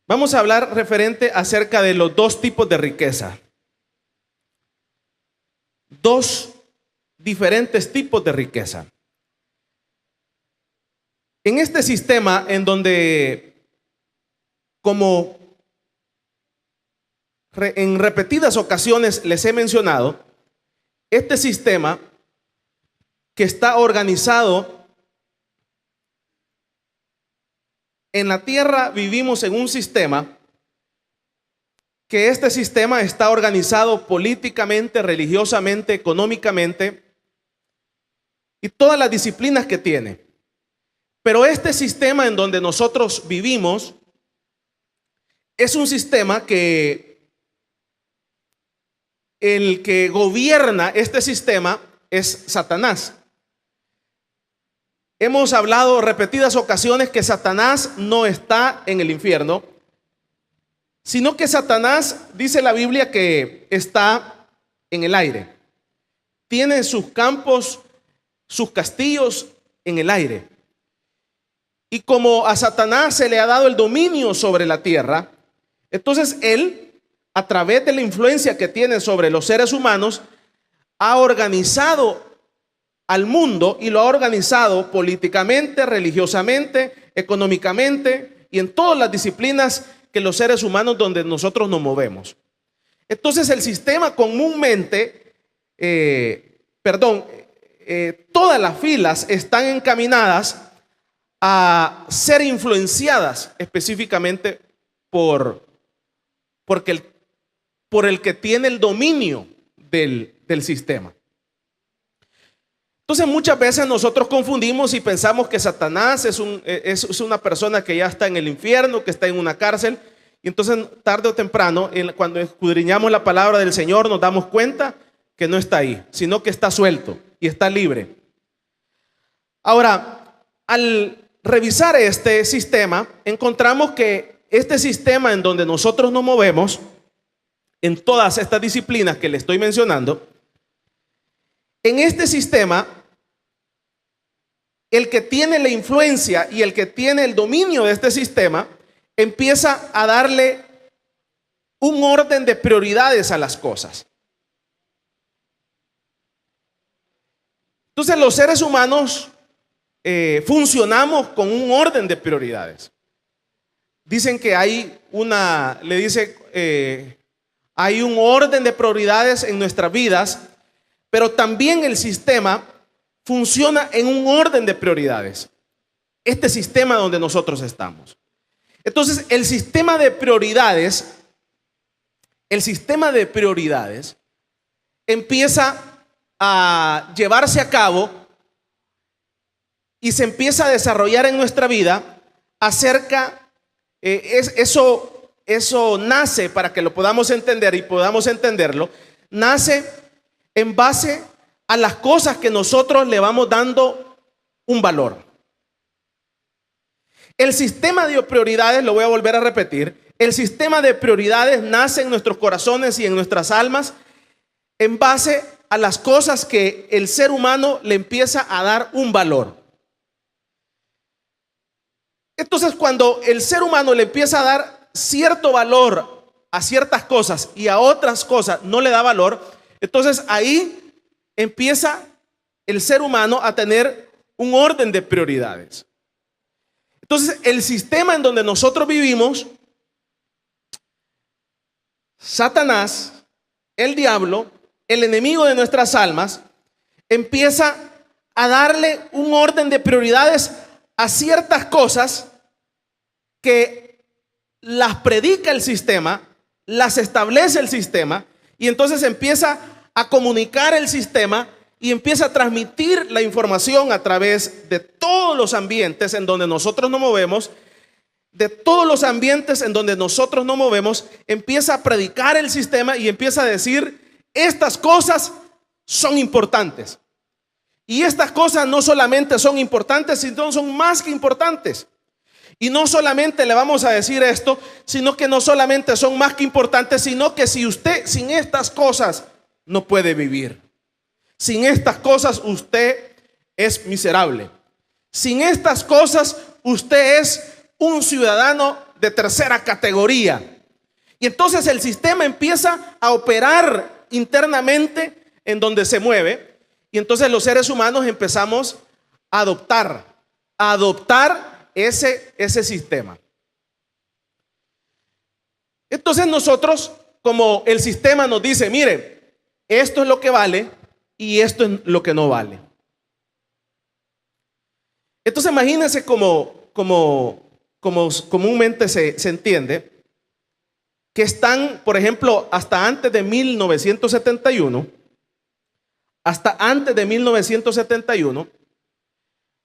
Vamos a hablar referente acerca de los dos tipos de riqueza. Dos diferentes tipos de riqueza. En este sistema en donde, como en repetidas ocasiones les he mencionado, este sistema que está organizado en la tierra, vivimos en un sistema que este sistema está organizado políticamente, religiosamente, económicamente y todas las disciplinas que tiene. Pero este sistema en donde nosotros vivimos es un sistema que el que gobierna este sistema es Satanás. Hemos hablado repetidas ocasiones que Satanás no está en el infierno, sino que Satanás, dice la Biblia, que está en el aire. Tiene sus campos, sus castillos en el aire. Y como a Satanás se le ha dado el dominio sobre la tierra, entonces él, a través de la influencia que tiene sobre los seres humanos, ha organizado al mundo y lo ha organizado políticamente, religiosamente, económicamente y en todas las disciplinas que los seres humanos donde nosotros nos movemos. Entonces el sistema comúnmente, todas las filas están encaminadas a ser influenciadas específicamente por el que tiene el dominio del sistema. Entonces muchas veces nosotros confundimos y pensamos que Satanás es una persona que ya está en el infierno, que está en una cárcel. Y entonces tarde o temprano, cuando escudriñamos la palabra del Señor, nos damos cuenta que no está ahí, sino que está suelto y está libre. Ahora, al revisar este sistema, encontramos que este sistema en donde nosotros nos movemos, en todas estas disciplinas que le estoy mencionando, en este sistema, el que tiene la influencia y el que tiene el dominio de este sistema empieza a darle un orden de prioridades a las cosas. Entonces los seres humanos funcionamos con un orden de prioridades. Dicen que hay hay un orden de prioridades en nuestras vidas, pero también el sistema funciona en un orden de prioridades. Este sistema donde nosotros estamos. Entonces, el sistema de prioridades empieza a llevarse a cabo y se empieza a desarrollar en nuestra vida eso nace, para que lo podamos entender y podamos entenderlo, nace en base a las cosas que nosotros le vamos dando un valor. El sistema de prioridades, lo voy a volver a repetir, el sistema de prioridades nace en nuestros corazones y en nuestras almas en base a las cosas que el ser humano le empieza a dar un valor. Entonces, cuando el ser humano le empieza a dar cierto valor a ciertas cosas y a otras cosas no le da valor, entonces ahí empieza el ser humano a tener un orden de prioridades. Entonces, el sistema en donde nosotros vivimos, Satanás, el diablo, el enemigo de nuestras almas, empieza a darle un orden de prioridades a ciertas cosas que las predica el sistema, las establece el sistema, y entonces empieza a comunicar el sistema y empieza a transmitir la información a través de todos los ambientes en donde nosotros nos movemos. De todos los ambientes en donde nosotros nos movemos, empieza a predicar el sistema y empieza a decir: estas cosas son importantes. Y estas cosas no solamente son importantes, sino son más que importantes. Y no solamente le vamos a decir esto, sino que no solamente son más que importantes, sino que si usted sin estas cosas no puede vivir. Sin estas cosas usted es miserable. Sin estas cosas usted es un ciudadano de tercera categoría. Y entonces el sistema empieza a operar internamente en donde se mueve. Y entonces los seres humanos empezamos a adoptar ese sistema. Entonces nosotros, como el sistema nos dice, mire, esto es lo que vale y esto es lo que no vale. Entonces imagínense como comúnmente se entiende, que están, por ejemplo, hasta antes de 1971,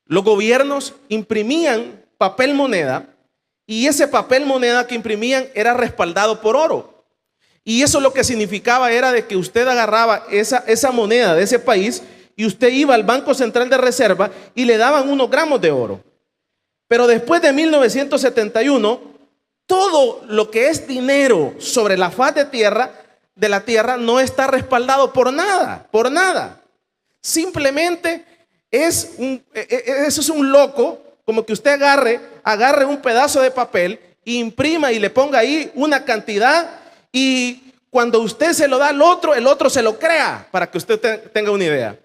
los gobiernos imprimían papel moneda y ese papel moneda que imprimían era respaldado por oro. Y eso lo que significaba era de que usted agarraba esa moneda de ese país y usted iba al Banco Central de Reserva y le daban unos gramos de oro. Pero después de 1971, todo lo que es dinero sobre la faz de la tierra no está respaldado por nada. Simplemente eso es un loco, como que usted agarre un pedazo de papel, imprima y le ponga ahí una cantidad y cuando usted se lo da al otro, el otro se lo crea, para que usted tenga una idea.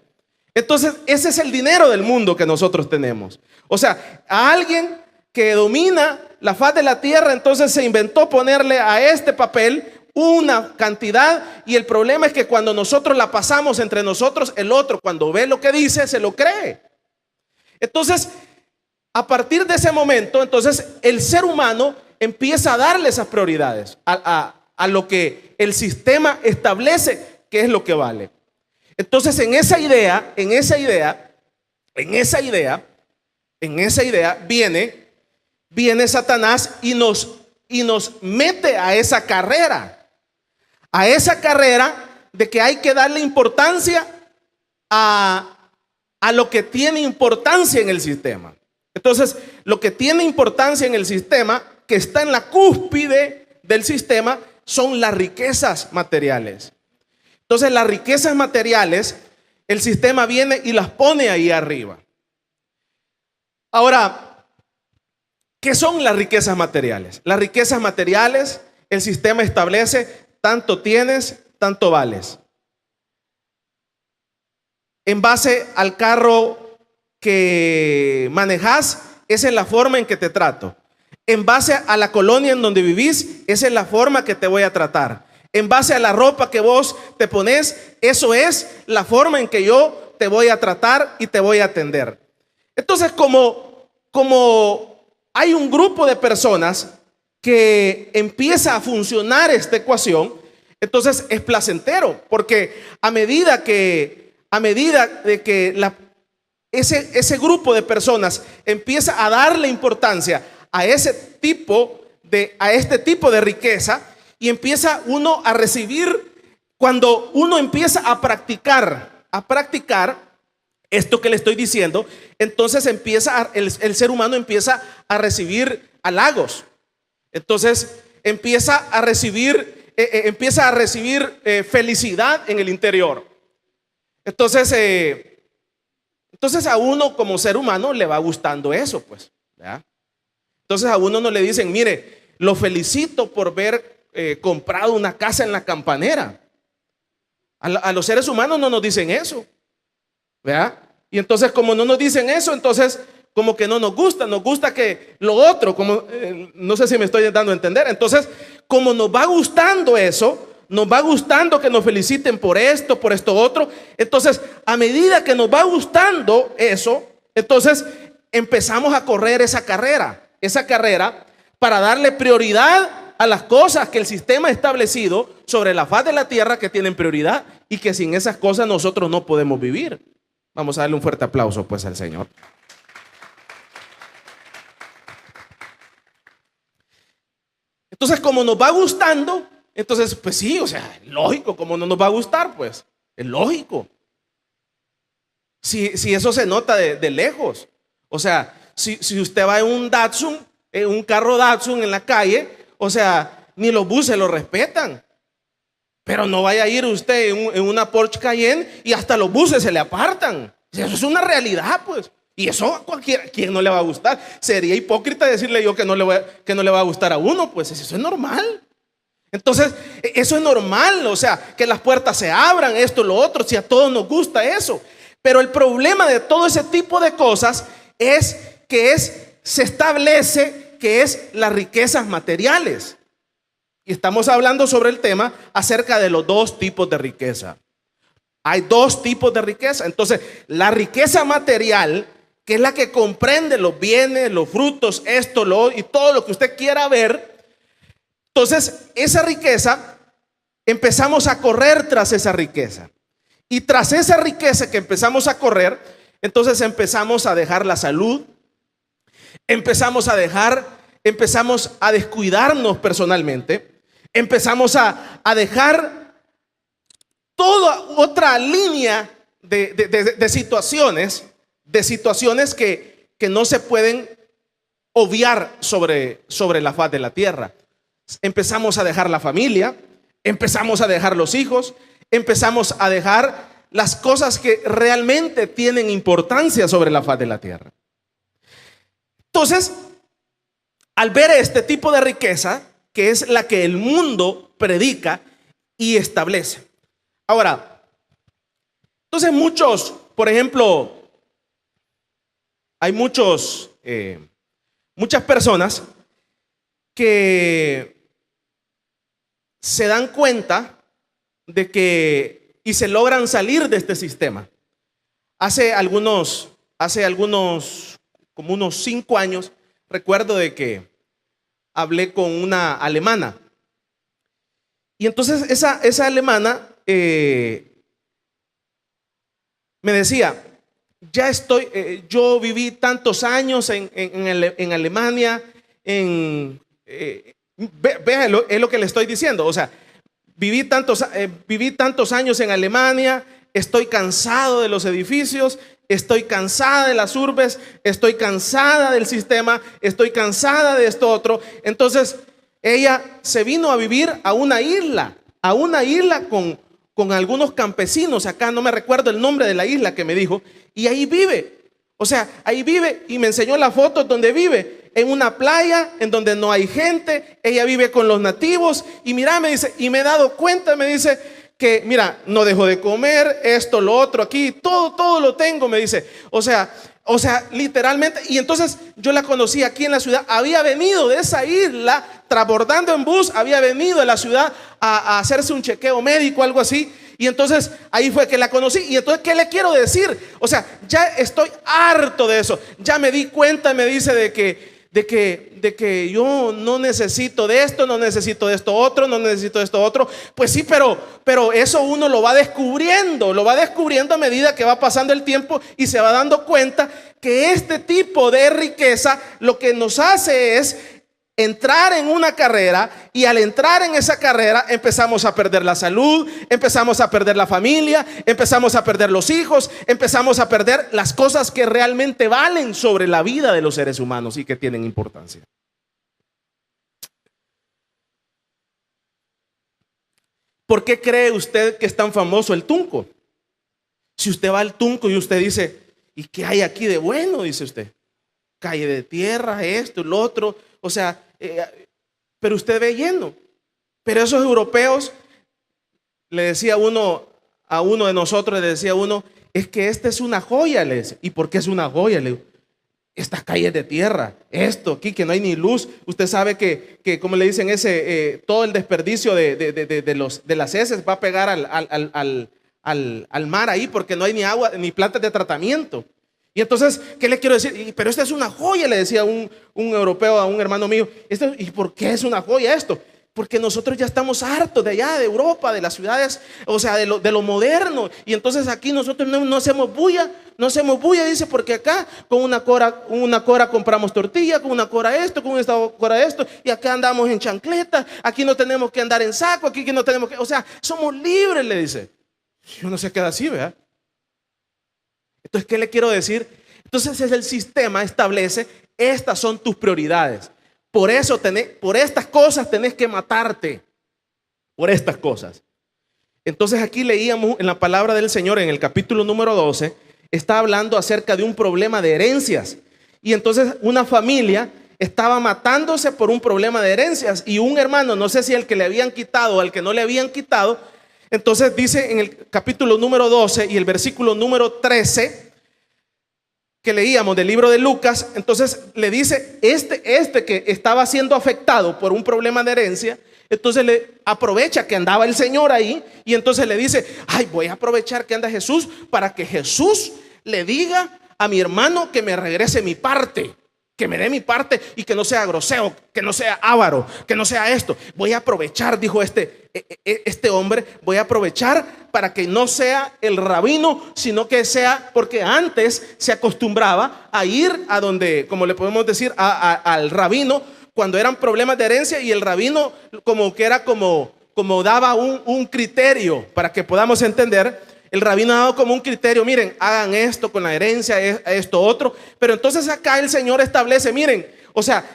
Entonces, ese es el dinero del mundo que nosotros tenemos. O sea, a alguien que domina la faz de la tierra, entonces se inventó ponerle a este papel una cantidad y el problema es que cuando nosotros la pasamos entre nosotros, el otro cuando ve lo que dice, se lo cree. Entonces, a partir de ese momento, entonces el ser humano empieza a darle esas prioridades a lo que el sistema establece que es lo que vale. Entonces, en esa idea viene Satanás y nos mete a esa carrera de que hay que darle importancia a lo que tiene importancia en el sistema. Entonces, lo que tiene importancia en el sistema, que está en la cúspide del sistema, son las riquezas materiales. Entonces, las riquezas materiales, el sistema viene y las pone ahí arriba. Ahora, ¿qué son las riquezas materiales? Las riquezas materiales, el sistema establece, tanto tienes, tanto vales. En base al carro que manejas, esa es la forma en que te trato. En base a la colonia en donde vivís, esa es la forma que te voy a tratar. En base a la ropa que vos te pones, eso es la forma en que yo te voy a tratar y te voy a atender. Entonces, como hay un grupo de personas que empieza a funcionar esta ecuación, entonces es placentero, porque a medida de que ese grupo de personas empieza a darle importancia a este tipo de riqueza y empieza uno a recibir, cuando uno empieza a practicar esto que le estoy diciendo, entonces el ser humano empieza a recibir halagos. Entonces empieza a recibir felicidad en el interior. Entonces a uno como ser humano le va gustando eso, pues, ¿verdad? Entonces a uno no le dicen, mire, lo felicito por ver comprado una casa en la Campanera. A los seres humanos no nos dicen eso, ¿verdad? Y entonces como no nos dicen eso, entonces como que no nos gusta que lo otro, no sé si me estoy dando a entender. Entonces, como nos va gustando eso, nos va gustando que nos feliciten por esto otro. Entonces, a medida que nos va gustando eso, entonces empezamos a correr esa carrera para darle prioridad a las cosas que el sistema ha establecido sobre la faz de la tierra, que tienen prioridad y que sin esas cosas nosotros no podemos vivir. Vamos a darle un fuerte aplauso pues al Señor. Entonces, como nos va gustando, entonces, pues sí, o sea, lógico, como no nos va a gustar, pues, es lógico. Si eso se nota de lejos. O sea, si usted va en un Datsun, en un carro Datsun en la calle, o sea, ni los buses lo respetan. Pero no vaya a ir usted en una Porsche Cayenne y hasta los buses se le apartan. Eso es una realidad, pues. Y eso a cualquiera, ¿quién no le va a gustar? Sería hipócrita decirle yo que no le va a gustar a uno, pues eso es normal. Entonces, eso es normal, o sea, que las puertas se abran, esto, lo otro, si a todos nos gusta eso. Pero el problema de todo ese tipo de cosas es que se establece que es las riquezas materiales. Y estamos hablando sobre el tema acerca de los dos tipos de riqueza. Hay dos tipos de riqueza. Entonces, la riqueza material, que es la que comprende los bienes, los frutos, esto, lo y todo lo que usted quiera ver. Entonces, esa riqueza, empezamos a correr tras esa riqueza. Y tras esa riqueza que empezamos a correr, entonces empezamos a dejar la salud, empezamos a descuidarnos personalmente, empezamos a dejar toda otra línea de situaciones que no se pueden obviar sobre la faz de la tierra. Empezamos a dejar la familia, empezamos a dejar los hijos, empezamos a dejar las cosas que realmente tienen importancia sobre la faz de la tierra. Entonces, al ver este tipo de riqueza, que es la que el mundo predica y establece. Ahora, entonces muchos, por ejemplo, hay muchas personas que se dan cuenta de que y se logran salir de este sistema. Hace algunos como unos 5 años, recuerdo de que hablé con una alemana. Y entonces esa alemana me decía, yo viví tantos años en Alemania, véalo, es lo que le estoy diciendo, o sea, viví tantos años en Alemania, estoy cansado de los edificios, estoy cansada de las urbes, estoy cansada del sistema, estoy cansada de esto otro. Entonces ella se vino a vivir a una isla con algunos campesinos. Acá no me recuerdo el nombre de la isla que me dijo, y ahí vive. O sea, ahí vive, y me enseñó las fotos donde vive, en una playa en donde no hay gente. Ella vive con los nativos, y mira, me dice, y me he dado cuenta, me dice, que mira, no dejo de comer, esto, lo otro, aquí, todo lo tengo, me dice. O sea, literalmente. Y entonces yo la conocí aquí en la ciudad, había venido de esa isla, transbordando en bus, había venido de la ciudad a hacerse un chequeo médico, algo así. Y entonces ahí fue que la conocí. Y entonces, ¿qué le quiero decir? O sea, ya estoy harto de eso. Ya me di cuenta, me dice, de que yo no necesito de esto, no necesito de esto otro, no necesito de esto otro. Pues sí, pero eso uno lo va descubriendo a medida que va pasando el tiempo, y se va dando cuenta que este tipo de riqueza lo que nos hace es entrar en una carrera, y al entrar en esa carrera empezamos a perder la salud, empezamos a perder la familia, empezamos a perder los hijos, empezamos a perder las cosas que realmente valen sobre la vida de los seres humanos y que tienen importancia. ¿Por qué cree usted que es tan famoso el Tunco? Si usted va al Tunco y usted dice, ¿y qué hay aquí de bueno? Dice usted, calle de tierra, esto, lo otro. O sea, pero usted ve lleno. Pero esos europeos, le decía a uno de nosotros, le decía uno, es que esta es una joya. Le decía. ¿Y por qué es una joya? Le digo, estas calles de tierra, esto aquí que no hay ni luz. Usted sabe que como le dicen, todo el desperdicio de las heces va a pegar al mar ahí, porque no hay ni agua ni plantas de tratamiento. Y entonces, ¿qué le quiero decir? Pero esta es una joya, le decía un europeo a un hermano mío. ¿Y por qué es una joya esto? Porque nosotros ya estamos hartos de allá, de Europa, de las ciudades, o sea, de lo moderno. Y entonces aquí nosotros no hacemos bulla, dice, porque acá con una cora compramos tortilla, con una cora esto, con esta cora esto, y acá andamos en chancleta, aquí no tenemos que andar en saco, aquí que no tenemos que, o sea, somos libres, le dice. Y uno se queda así, ¿verdad? Entonces, ¿qué le quiero decir? Entonces el sistema establece, estas son tus prioridades. Por eso por estas cosas tenés que matarte. Por estas cosas. Entonces aquí leíamos en la palabra del Señor, en el capítulo número 12, Está hablando acerca de un problema de herencias. Y entonces una familia estaba matándose por un problema de herencias. Y un hermano, no sé si el que le habían quitado o al que no le habían quitado, entonces dice en el capítulo número 12 y el versículo número 13 que leíamos del libro de Lucas, entonces le dice, este que estaba siendo afectado por un problema de herencia, entonces le aprovecha que andaba el Señor ahí y entonces le dice, ay, voy a aprovechar que anda Jesús para que Jesús le diga a mi hermano que me regrese mi parte, que me dé mi parte y que no sea grosero, que no sea avaro, que no sea esto. Voy a aprovechar, dijo este hombre, voy a aprovechar para que no sea el rabino, sino que sea, porque antes se acostumbraba a ir a donde, como le podemos decir, al rabino cuando eran problemas de herencia, y el rabino como que era como daba un criterio para que podamos entender. El rabino ha dado como un criterio, miren, hagan esto con la herencia, esto otro. Pero entonces acá el Señor establece, miren, o sea,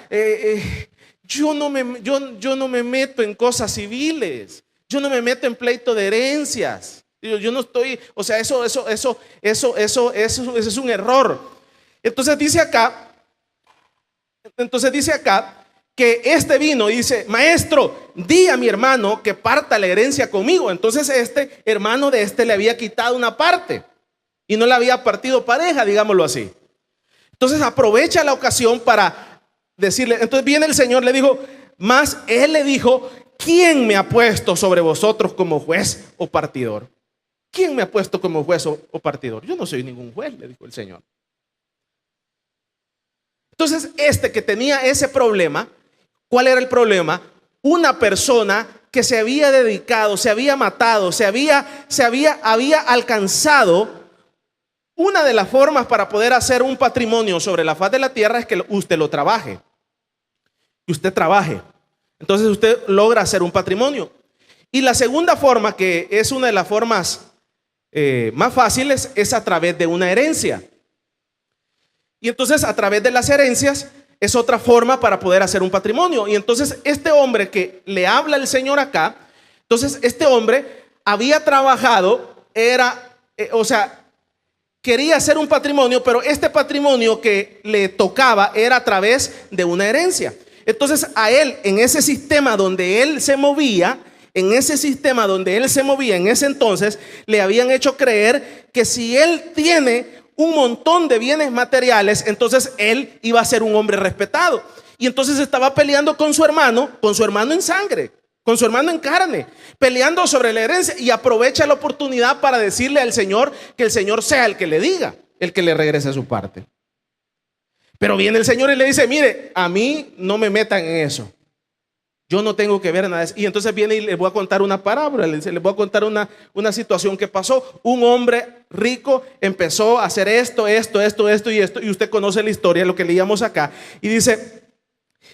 yo no me meto en cosas civiles, yo no me meto en pleito de herencias. Yo no estoy, o sea, eso es un error. Entonces dice acá que este vino y dice, maestro, di a mi hermano que parta la herencia conmigo. Entonces este hermano de le había quitado una parte y no le había partido pareja, digámoslo así. Entonces aprovecha la ocasión para decirle, entonces viene el Señor, le dijo, más él le dijo, ¿quién me ha puesto sobre vosotros como juez o partidor? ¿Quién me ha puesto como juez o partidor? Yo no soy ningún juez, le dijo el Señor. Entonces que tenía ese problema, ¿cuál era el problema? Una persona que se había dedicado, se había matado, había alcanzado. Una de las formas para poder hacer un patrimonio sobre la faz de la tierra es que usted lo trabaje. Que usted trabaje. Entonces usted logra hacer un patrimonio. Y la segunda forma, que es una de las formas más fáciles, es a través de una herencia. Y entonces a través de las herencias es otra forma para poder hacer un patrimonio. Y entonces este hombre que le habla el Señor acá, entonces este hombre había trabajado, quería hacer un patrimonio, pero este patrimonio que le tocaba era a través de una herencia. Entonces a él, en ese sistema donde él se movía, en ese entonces, le habían hecho creer que si él tiene un montón de bienes materiales, entonces él iba a ser un hombre respetado. Y entonces estaba peleando con su hermano en sangre, con su hermano en carne, peleando sobre la herencia, y aprovecha la oportunidad para decirle al Señor que el Señor sea el que le diga, el que le regrese su parte. Pero viene el Señor y le dice, mire, a mí no me metan en eso. Yo no tengo que ver nada de eso. Y entonces viene y les voy a contar una parábola, les voy a contar una situación que pasó. Un hombre rico empezó a hacer esto, y usted conoce la historia, lo que leíamos acá. Y dice,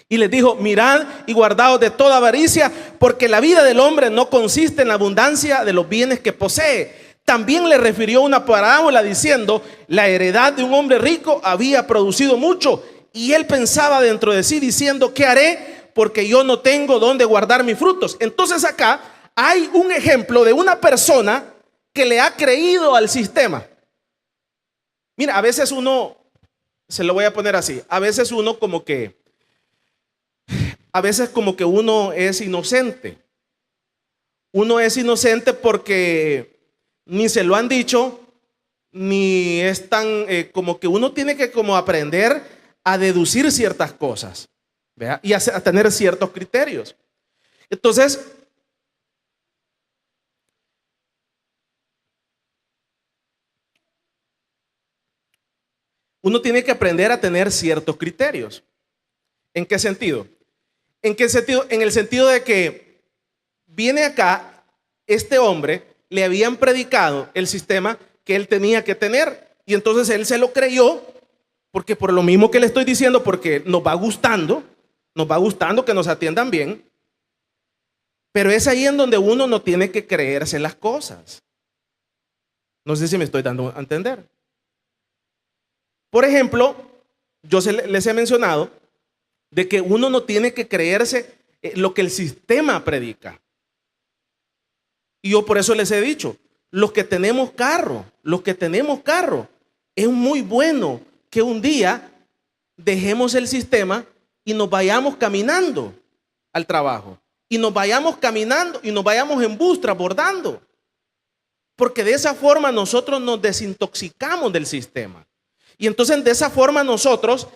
y les dijo, mirad y guardaos de toda avaricia, porque la vida del hombre no consiste en la abundancia de los bienes que posee. También le refirió una parábola diciendo, la heredad de un hombre rico había producido mucho, y él pensaba dentro de sí diciendo, ¿qué haré? Porque yo no tengo dónde guardar mis frutos. Entonces acá hay un ejemplo de una persona que le ha creído al sistema. Mira, a veces uno, se lo voy a poner así, a veces como que uno es inocente. Uno es inocente porque ni se lo han dicho, ni es tan, como que uno tiene que como aprender a deducir ciertas cosas. ¿Vea? Y a tener ciertos criterios. Entonces, uno tiene que aprender a tener ciertos criterios. ¿En qué sentido? En el sentido de que viene acá este hombre, le habían predicado el sistema que él tenía que tener, y entonces él se lo creyó, porque por lo mismo que le estoy diciendo, porque nos va gustando que nos atiendan bien, pero es ahí en donde uno no tiene que creerse las cosas. No sé si me estoy dando a entender. Por ejemplo, les he mencionado de que uno no tiene que creerse lo que el sistema predica. Y yo por eso les he dicho, los que tenemos carro, Es muy bueno que un día dejemos el sistema y nos vayamos caminando al trabajo. Y nos vayamos caminando y nos vayamos en bus transbordando. Porque de esa forma nosotros nos desintoxicamos del sistema. Y entonces de esa forma nosotros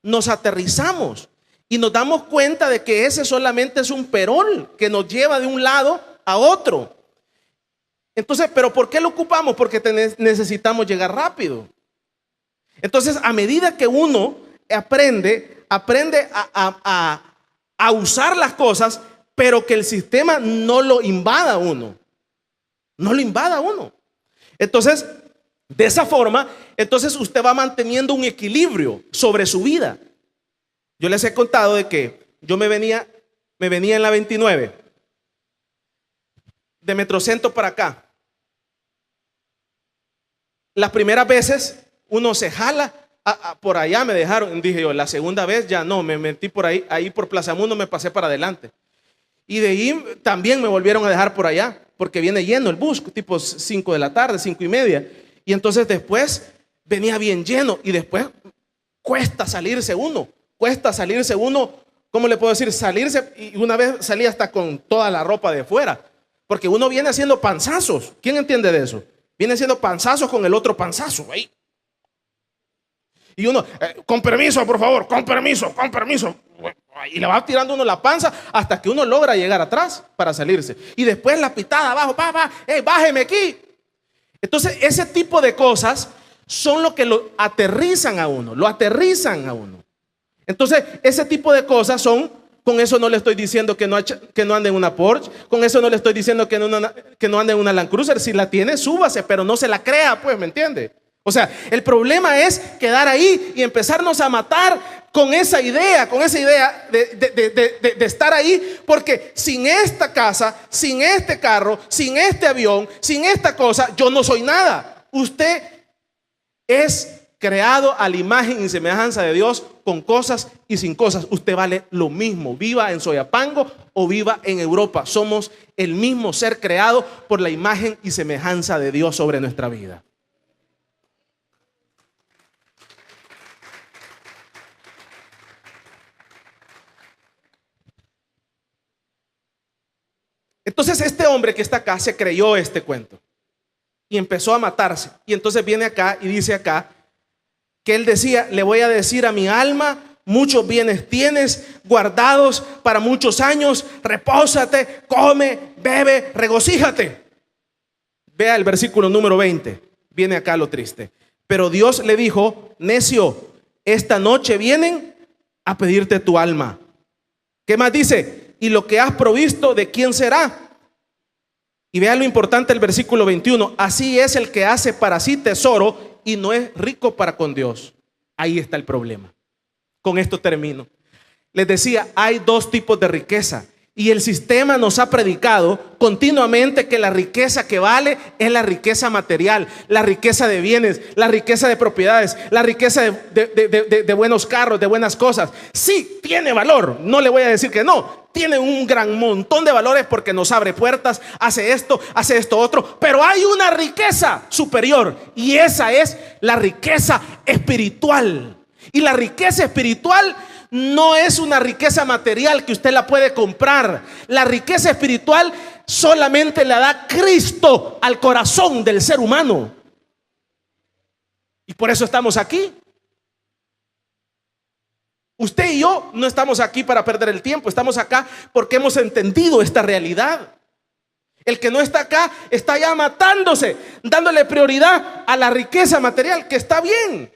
nos aterrizamos y nos damos cuenta de que ese solamente es un perol que nos lleva de un lado a otro. Entonces, ¿pero por qué lo ocupamos? Porque necesitamos llegar rápido. Entonces, a medida que uno aprende a usar las cosas, pero que el sistema no lo invada a uno. No lo invada a uno. Entonces, de esa forma, entonces usted va manteniendo un equilibrio sobre su vida. Yo les he contado de que yo me venía en la 29 de Metrocentro para acá. Las primeras veces uno se jala, por allá me dejaron, dije yo, la segunda vez ya no, me metí por ahí por Plaza Mundo me pasé para adelante. Y de ahí también me volvieron a dejar por allá, porque viene lleno el bus, tipo 5 de la tarde, 5:30. Y entonces después venía bien lleno y después cuesta salirse uno, ¿cómo le puedo decir? Salirse, y una vez salí hasta con toda la ropa de fuera, porque uno viene haciendo panzazos. ¿Quién entiende de eso? Viene haciendo panzazos con el otro panzazo ahí. Y uno, con permiso, por favor, con permiso. Y le va tirando uno la panza hasta que uno logra llegar atrás para salirse. Y después la pitada abajo, bájeme aquí. Entonces, ese tipo de cosas son lo que lo aterrizan a uno, Entonces, ese tipo de cosas son, con eso no le estoy diciendo que no ande en una Porsche, con eso no le estoy diciendo que no ande en una Land Cruiser. Si la tiene, súbase, pero no se la crea, pues, ¿me entiende? O sea, el problema es quedar ahí y empezarnos a matar con esa idea de estar ahí, porque sin esta casa, sin este carro, sin este avión, sin esta cosa, yo no soy nada. Usted es creado a la imagen y semejanza de Dios, con cosas y sin cosas. Usted vale lo mismo, viva en Soyapango o viva en Europa. Somos el mismo ser creado por la imagen y semejanza de Dios sobre nuestra vida. Entonces este hombre que está acá se creyó este cuento y empezó a matarse. Y entonces viene acá y dice acá que él decía: le voy a decir a mi alma, muchos bienes tienes guardados para muchos años, repósate, come, bebe, regocíjate. Vea el versículo número 20, viene acá lo triste. Pero Dios le dijo: necio, esta noche vienen a pedirte tu alma. ¿Qué más dice? Y lo que has provisto, ¿de quién será? Y vea lo importante el versículo 21. Así es el que hace para sí tesoro y no es rico para con Dios. Ahí está el problema. Con esto termino. Les decía, hay dos tipos de riqueza. Y el sistema nos ha predicado continuamente que la riqueza que vale es la riqueza material, la riqueza de bienes, la riqueza de propiedades, la riqueza de buenos carros, de buenas cosas. Sí, tiene valor, no le voy a decir que no. Tiene un gran montón de valores porque nos abre puertas, hace esto otro. Pero hay una riqueza superior y esa es la riqueza espiritual. Y la riqueza espiritual no es una riqueza material que usted la puede comprar. La riqueza espiritual solamente la da Cristo al corazón del ser humano. Y por eso estamos aquí. Usted y yo no estamos aquí para perder el tiempo. Estamos acá porque hemos entendido esta realidad. El que no está acá está ya matándose, dándole prioridad a la riqueza material, que está bien,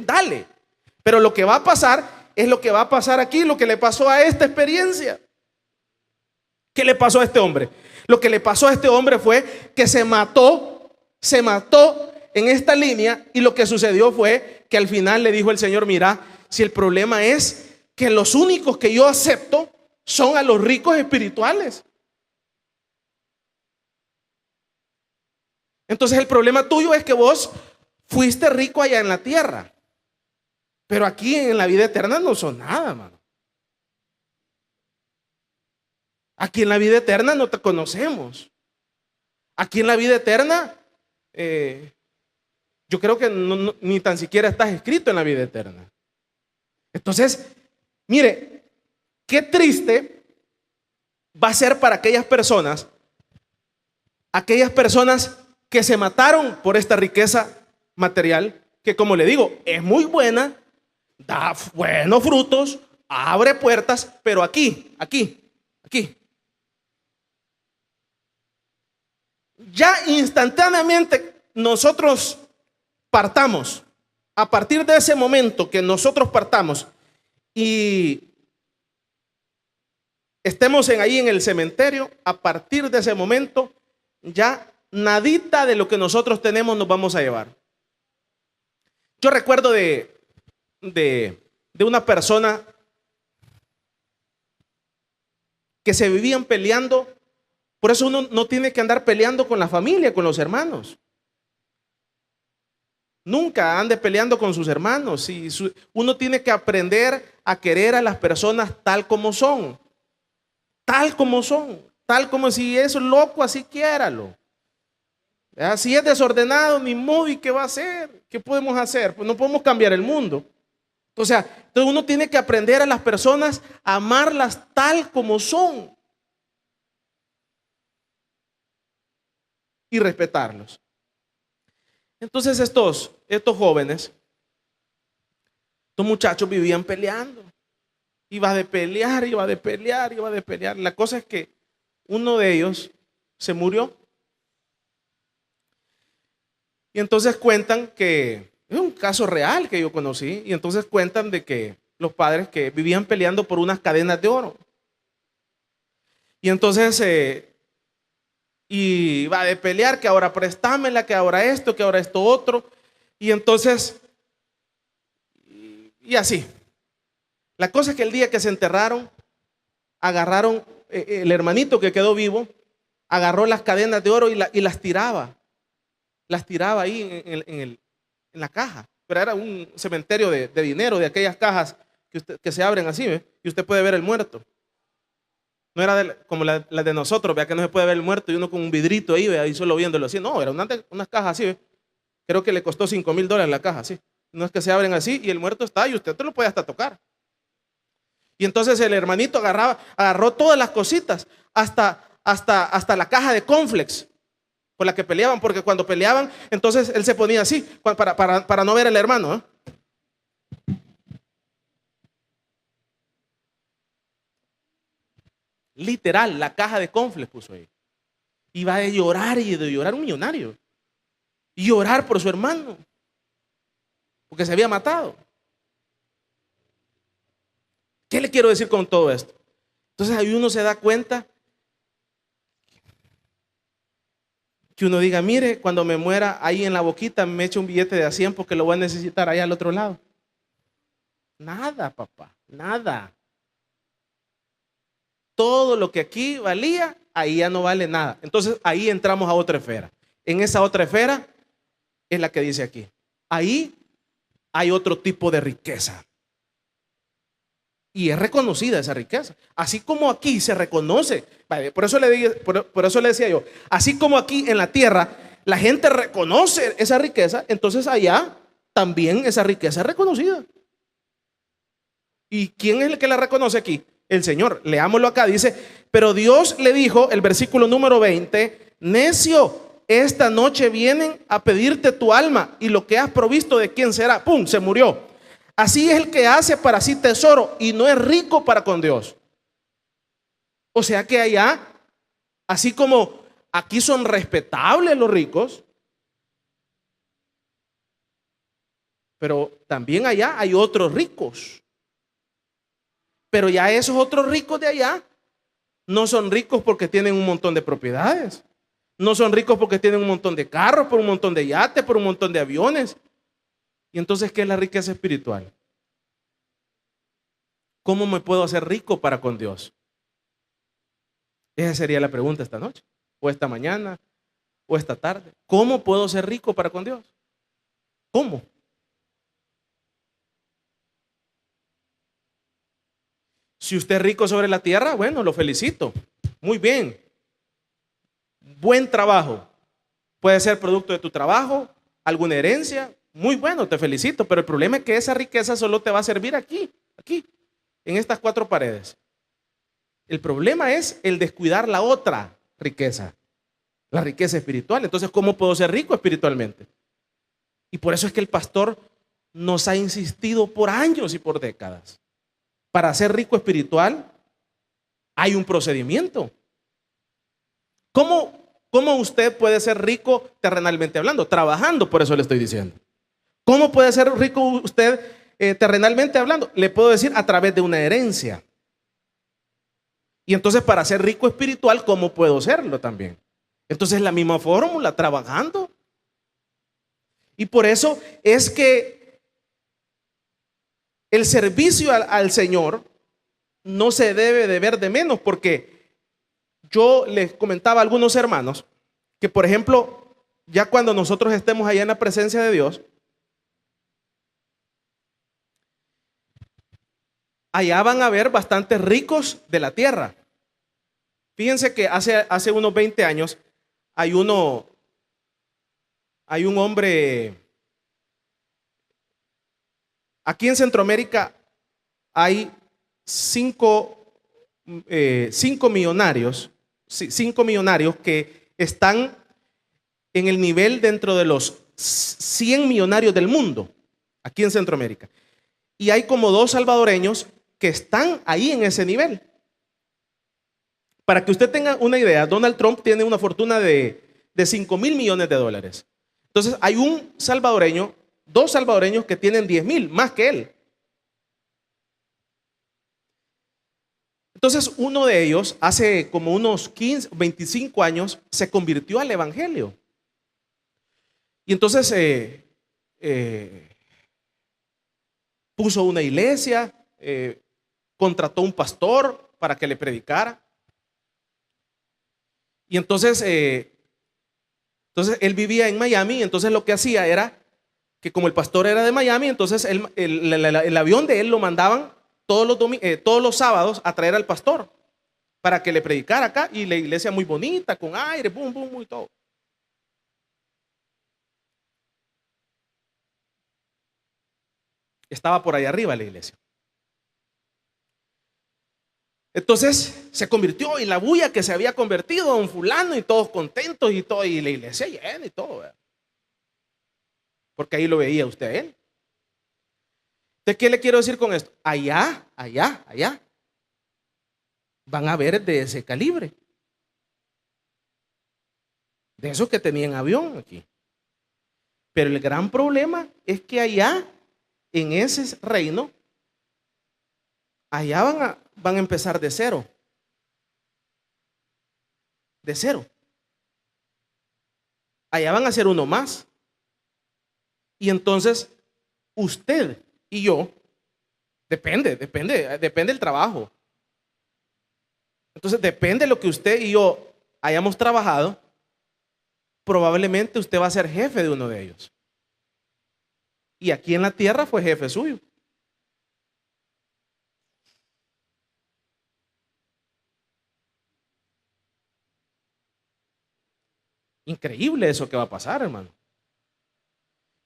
dale. Pero lo que va a pasar es lo que va a pasar aquí, lo que le pasó a esta experiencia. ¿Qué le pasó a este hombre? Lo que le pasó a este hombre fue que se mató en esta línea, y lo que sucedió fue que al final le dijo el Señor: mira, si el problema es que los únicos que yo acepto son a los ricos espirituales. Entonces el problema tuyo es que vos fuiste rico allá en la tierra, pero aquí en la vida eterna no son nada, mano. Aquí en la vida eterna no te conocemos. Aquí en la vida eterna yo creo que ni tan siquiera estás escrito en la vida eterna. Entonces, mire, qué triste va a ser para aquellas personas que se mataron por esta riqueza material, que como le digo, es muy buena, da buenos frutos, abre puertas, pero aquí, ya instantáneamente nosotros partamos. A partir de ese momento que nosotros partamos y estemos ahí en el cementerio, a partir de ese momento ya nadita de lo que nosotros tenemos nos vamos a llevar. Yo recuerdo de una persona que se vivían peleando. Por eso uno no tiene que andar peleando con la familia, con los hermanos. Nunca ande peleando con sus hermanos. Uno tiene que aprender a querer a las personas tal como son. Tal como son. Tal como si es loco, así quiéralo. Si es desordenado, ni modo, ¿y qué va a hacer? ¿Qué podemos hacer? Pues no podemos cambiar el mundo. Entonces uno tiene que aprender a las personas a amarlas tal como son y respetarlos. Entonces estos jóvenes, estos muchachos vivían peleando. Iba de pelear. La cosa es que uno de ellos se murió. Y entonces cuentan que es un caso real que yo conocí. Y entonces cuentan de que los padres que vivían peleando por unas cadenas de oro. Y entonces iba de pelear, que ahora préstamela, que ahora esto otro. Y entonces, y así. La cosa es que el día que se enterraron, agarraron, el hermanito que quedó vivo, agarró las cadenas de oro y las tiraba. Las tiraba ahí en la caja. Pero era un cementerio de dinero, de aquellas cajas que se abren así, ¿ve? Y usted puede ver el muerto. No era como la de nosotros, vea que no se puede ver el muerto y uno con un vidrito ahí, ve, ahí solo viéndolo así. No, era unas cajas así, ¿ve? Creo que le costó $5,000 la caja, así. No es que se abren así y el muerto está y usted te lo puede hasta tocar. Y entonces el hermanito agarró todas las cositas, hasta la caja de cornflakes por la que peleaban, porque cuando peleaban, entonces él se ponía así, para no ver al hermano, ¿eh? Literal, la caja de cornflakes puso ahí. Iba a llorar y de llorar un millonario. Y llorar por su hermano, porque se había matado. ¿Qué le quiero decir con todo esto? Entonces ahí uno se da cuenta que uno diga, mire, cuando me muera ahí en la boquita me echo un billete de $100 porque lo voy a necesitar allá al otro lado. Nada, papá, nada. Todo lo que aquí valía, ahí ya no vale nada. Entonces ahí entramos a otra esfera. En esa otra esfera es la que dice aquí. Ahí hay otro tipo de riqueza. Y es reconocida esa riqueza. Así como aquí se reconoce. Por eso le decía yo, así como aquí en la tierra la gente reconoce esa riqueza, entonces allá también esa riqueza es reconocida. ¿Y quién es el que la reconoce aquí? El Señor. Leámoslo acá. Dice, pero Dios le dijo, el versículo número 20, necio, esta noche vienen a pedirte tu alma y lo que has provisto, ¿de quién será? ¡Pum! Se murió. Así es el que hace para sí tesoro y no es rico para con Dios. O sea que allá, así como aquí son respetables los ricos, pero también allá hay otros ricos. Pero ya esos otros ricos de allá no son ricos porque tienen un montón de propiedades. No son ricos porque tienen un montón de carros, por un montón de yates, por un montón de aviones. Y entonces, ¿qué es la riqueza espiritual? ¿Cómo me puedo hacer rico para con Dios? Esa sería la pregunta esta noche, o esta mañana, o esta tarde. ¿Cómo puedo ser rico para con Dios? ¿Cómo? Si usted es rico sobre la tierra, bueno, lo felicito. Muy bien. Buen trabajo. Puede ser producto de tu trabajo, alguna herencia, muy bueno, te felicito, pero el problema es que esa riqueza solo te va a servir aquí, en estas 4 paredes. El problema es el descuidar la otra riqueza, la riqueza espiritual. Entonces, ¿cómo puedo ser rico espiritualmente? Y por eso es que el pastor nos ha insistido por años y por décadas. Para ser rico espiritual hay un procedimiento. ¿Cómo usted puede ser rico terrenalmente hablando? Trabajando, por eso le estoy diciendo. ¿Cómo puede ser rico usted terrenalmente hablando? Le puedo decir a través de una herencia. Y entonces para ser rico espiritual, ¿cómo puedo serlo también? Entonces la misma fórmula, trabajando. Y por eso es que el servicio al Señor no se debe de ver de menos, porque yo les comentaba a algunos hermanos que, por ejemplo, ya cuando nosotros estemos allá en la presencia de Dios, allá van a ver bastantes ricos de la tierra. Fíjense que hace unos 20 años hay un hombre, aquí en Centroamérica hay 5 millonarios, 5 millonarios que están en el nivel dentro de los 100 millonarios del mundo, aquí en Centroamérica. Y hay como 2 salvadoreños que están ahí en ese nivel. Para que usted tenga una idea, Donald Trump tiene una fortuna de 5,000 millones de dólares. Entonces hay un salvadoreño, 2 salvadoreños que tienen 10,000, más que él. Entonces uno de ellos, hace como unos 15, 25 años, se convirtió al evangelio. Y entonces puso una iglesia, contrató un pastor para que le predicara. Y entonces él vivía en Miami. Entonces lo que hacía era que, como el pastor era de Miami, entonces el avión de él lo mandaban todos los sábados a traer al pastor para que le predicara acá. Y la iglesia muy bonita, con aire, boom, boom, y todo. Estaba por ahí arriba la iglesia. Entonces se convirtió, y la bulla que se había convertido a un fulano, y todos contentos y todo, y la iglesia llena y todo, ¿verdad? Porque ahí lo veía usted a él. Entonces, ¿qué le quiero decir con esto? Allá van a ver de ese calibre, de esos que tenían avión aquí. Pero el gran problema es que allá, en ese reino, allá van a empezar de cero. De cero. Allá van a ser uno más. Y entonces, usted y yo, depende del trabajo. Entonces, depende de lo que usted y yo hayamos trabajado, probablemente usted va a ser jefe de uno de ellos. Y aquí en la tierra fue jefe suyo. Increíble eso que va a pasar, hermano.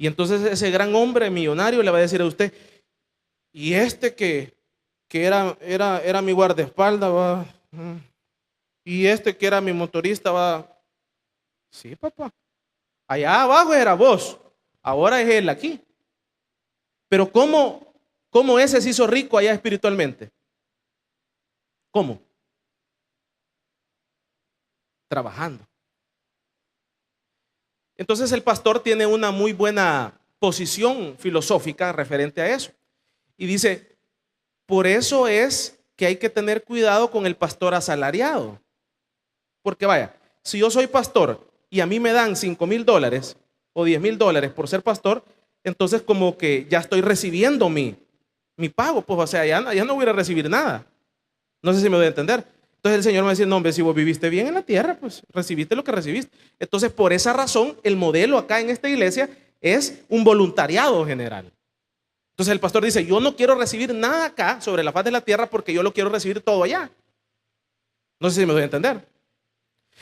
Y entonces ese gran hombre millonario le va a decir a usted: y este que era mi guardaespaldas, va. Y este que era mi motorista, va. Sí, papá. Allá abajo era vos, ahora es él aquí. Pero ¿cómo ese se hizo rico allá espiritualmente? ¿Cómo? Trabajando. Entonces el pastor tiene una muy buena posición filosófica referente a eso. Y dice: por eso es que hay que tener cuidado con el pastor asalariado. Porque vaya, si yo soy pastor y a mí me dan $5,000 o $10,000 por ser pastor, entonces como que ya estoy recibiendo mi pago. Pues o sea, ya no voy a recibir nada. No sé si me doy a entender. Entonces el Señor me va a decir: no, hombre, si vos viviste bien en la tierra, pues recibiste lo que recibiste. Entonces, por esa razón, el modelo acá en esta iglesia es un voluntariado general. Entonces el pastor dice: yo no quiero recibir nada acá sobre la faz de la tierra, porque yo lo quiero recibir todo allá. No sé si me doy a entender.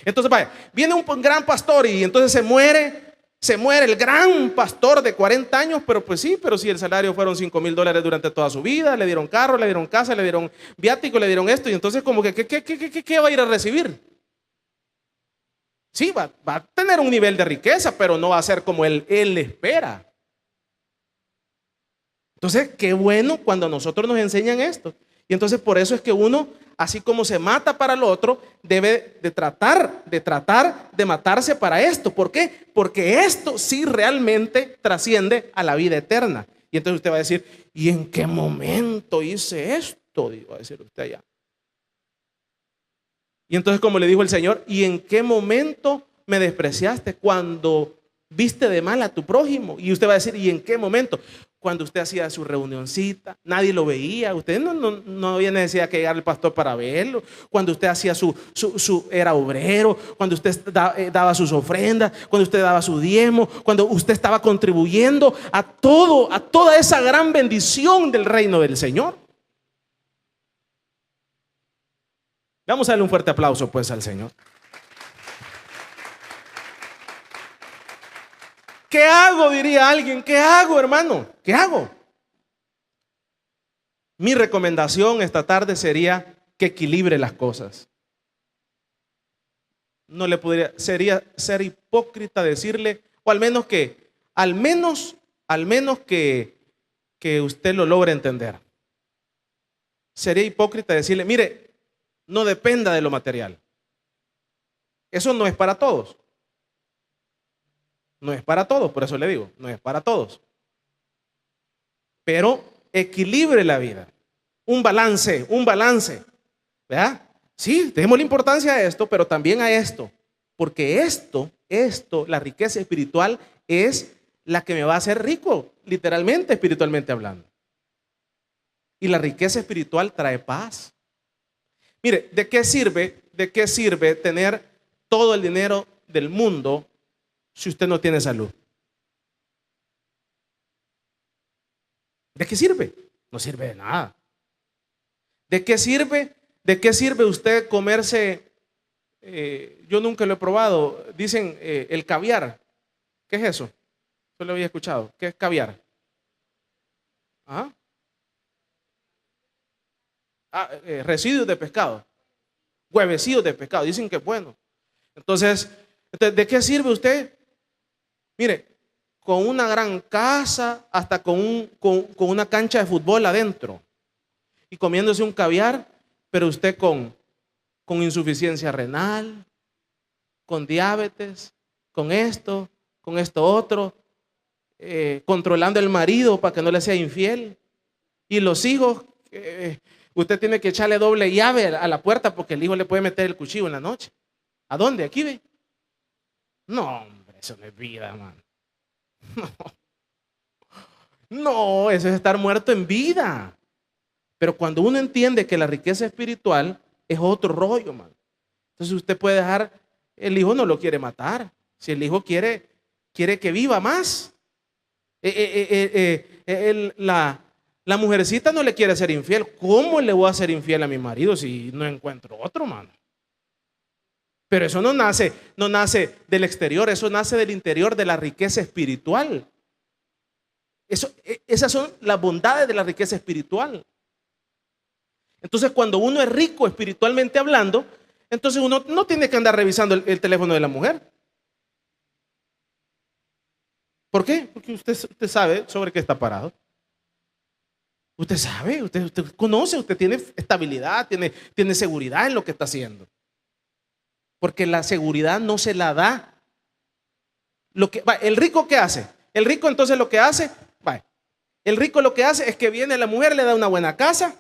Entonces, vaya, viene un gran pastor y entonces se muere, Se muere el gran pastor de 40 años, pero pues sí, pero si el salario fueron $5,000 durante toda su vida, le dieron carro, le dieron casa, le dieron viático, le dieron esto, y entonces como que, ¿qué va a ir a recibir? Sí, va a tener un nivel de riqueza, pero no va a ser como él espera. Entonces, qué bueno cuando a nosotros nos enseñan esto. Y entonces por eso es que uno, así como se mata para el otro, debe de tratar de matarse para esto. ¿Por qué? Porque esto sí realmente trasciende a la vida eterna. Y entonces usted va a decir, ¿y en qué momento hice esto? Va a decir usted allá. Y entonces, como le dijo el Señor, ¿y en qué momento me despreciaste? Cuando viste de mal a tu prójimo. Y usted va a decir, ¿y en qué momento? Cuando usted hacía su reunioncita, nadie lo veía, usted no había necesidad que llegara el pastor para verlo. Cuando usted hacía era obrero, cuando usted daba sus ofrendas, cuando usted daba su diezmo, cuando usted estaba contribuyendo a toda esa gran bendición del reino del Señor. Vamos a darle un fuerte aplauso pues al Señor. ¿Qué hago? Diría alguien. ¿Qué hago, hermano? ¿Qué hago? Mi recomendación esta tarde sería que equilibre las cosas. No le sería ser hipócrita decirle, o al menos que usted lo logre entender. Sería hipócrita decirle, mire, no dependa de lo material. Eso no es para todos. No es para todos, por eso le digo, no es para todos. Pero equilibre la vida. Un balance. ¿Verdad? Sí, démosle importancia a esto, pero también a esto. Porque esto, la riqueza espiritual, es la que me va a hacer rico, literalmente, espiritualmente hablando. Y la riqueza espiritual trae paz. Mire, ¿de qué sirve tener todo el dinero del mundo si usted no tiene salud? ¿De qué sirve? No sirve de nada. ¿De qué sirve usted comerse? Yo nunca lo he probado. Dicen el caviar. ¿Qué es eso? Yo lo había escuchado. ¿Qué es caviar? ¿Ah? Residuos de pescado. Huevecillos de pescado. Dicen que es bueno. Entonces, ¿de qué sirve usted? Mire, con una gran casa, hasta con una cancha de fútbol adentro, y comiéndose un caviar, pero usted con insuficiencia renal, con diabetes, con esto otro, controlando el marido para que no le sea infiel, y los hijos, usted tiene que echarle doble llave a la puerta porque el hijo le puede meter el cuchillo en la noche. ¿A dónde? Aquí ve. No, hombre, eso no es vida, hermano. No, eso es estar muerto en vida. Pero cuando uno entiende que la riqueza espiritual es otro rollo, man. Entonces usted puede dejar, el hijo no lo quiere matar. Si el hijo quiere que viva más. La mujercita no le quiere ser infiel. ¿Cómo le voy a ser infiel a mi marido si no encuentro otro, mano? Pero eso no nace del exterior, eso nace del interior de la riqueza espiritual. Esas son las bondades de la riqueza espiritual. Entonces, cuando uno es rico espiritualmente hablando, entonces uno no tiene que andar revisando el teléfono de la mujer. ¿Por qué? Porque usted sabe sobre qué está parado. Usted sabe, usted conoce, usted tiene estabilidad, tiene seguridad en lo que está haciendo. Porque la seguridad no se la da. ¿El rico qué hace? El rico entonces lo que hace, el rico lo que hace es que viene la mujer, le da una buena casa,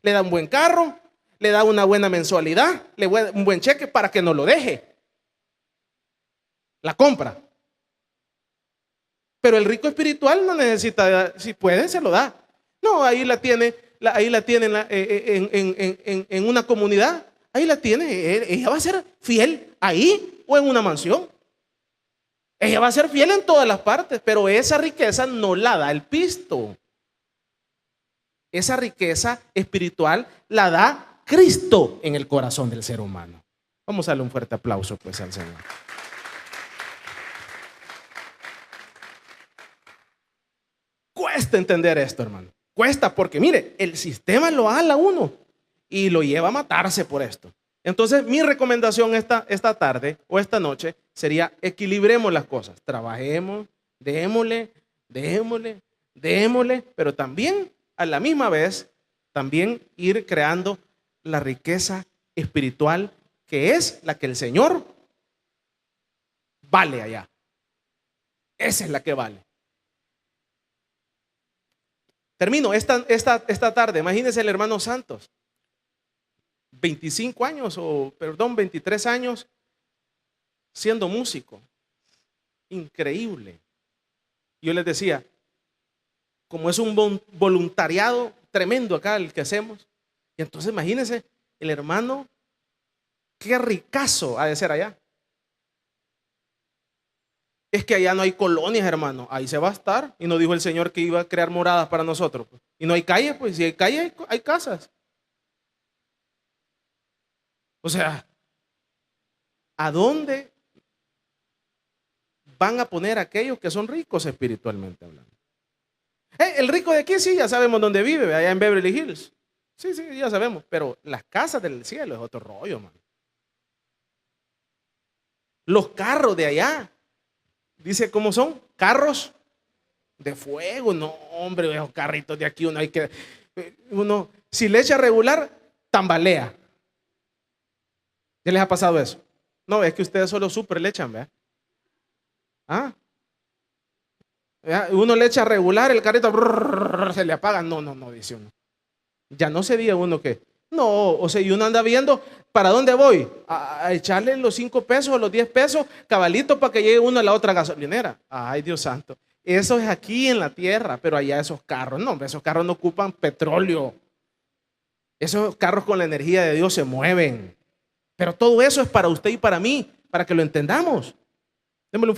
le da un buen carro, le da una buena mensualidad, le da un buen cheque para que no lo deje. La compra. Pero el rico espiritual no necesita, si puede, se lo da. No, ahí la tiene en una comunidad. Ahí la tiene. Ella va a ser fiel ahí o en una mansión. Ella va a ser fiel en todas las partes, pero esa riqueza no la da el pisto. Esa riqueza espiritual la da Cristo en el corazón del ser humano. Vamos a darle un fuerte aplauso pues al Señor. cuesta entender esto, hermano. Cuesta porque, mire, el sistema lo ala a uno y lo lleva a matarse por esto. Entonces, mi recomendación esta tarde o esta noche sería: equilibremos las cosas. Trabajemos, démosle, pero también a la misma vez, también ir creando la riqueza espiritual, que es la que el Señor vale allá. Esa es la que vale. Termino esta tarde. Imagínense el hermano Santos, 23 años siendo músico. Increíble. Yo les decía, como es un voluntariado tremendo acá el que hacemos. Y entonces imagínense el hermano, qué ricazo ha de ser allá. Es que allá no hay colonias, hermano. Ahí se va a estar. Y nos dijo el Señor que iba a crear moradas para nosotros. Y no hay calle, pues. Si hay calle, hay casas. O sea, ¿a dónde van a poner aquellos que son ricos espiritualmente hablando? El rico de aquí sí, ya sabemos dónde vive, allá en Beverly Hills. Sí, ya sabemos. Pero las casas del cielo es otro rollo, man. Los carros de allá, dice cómo son, carros de fuego. No, hombre, esos carritos de aquí uno si le echa regular, tambalea. ¿Qué les ha pasado eso? No, es que ustedes solo super le echan, ¿verdad? ¿Ah? Uno le echa regular, el carrito se le apaga. No, dice uno. Ya no se diga uno que, no, o sea, y uno anda viendo para dónde voy, a echarle los 5 pesos o los 10 pesos, cabalito, para que llegue uno a la otra gasolinera. Ay, Dios santo. Eso es aquí en la tierra, pero allá esos carros, no, esos carros no ocupan petróleo. Esos carros con la energía de Dios se mueven. Pero todo eso es para usted y para mí, para que lo entendamos. Démosle un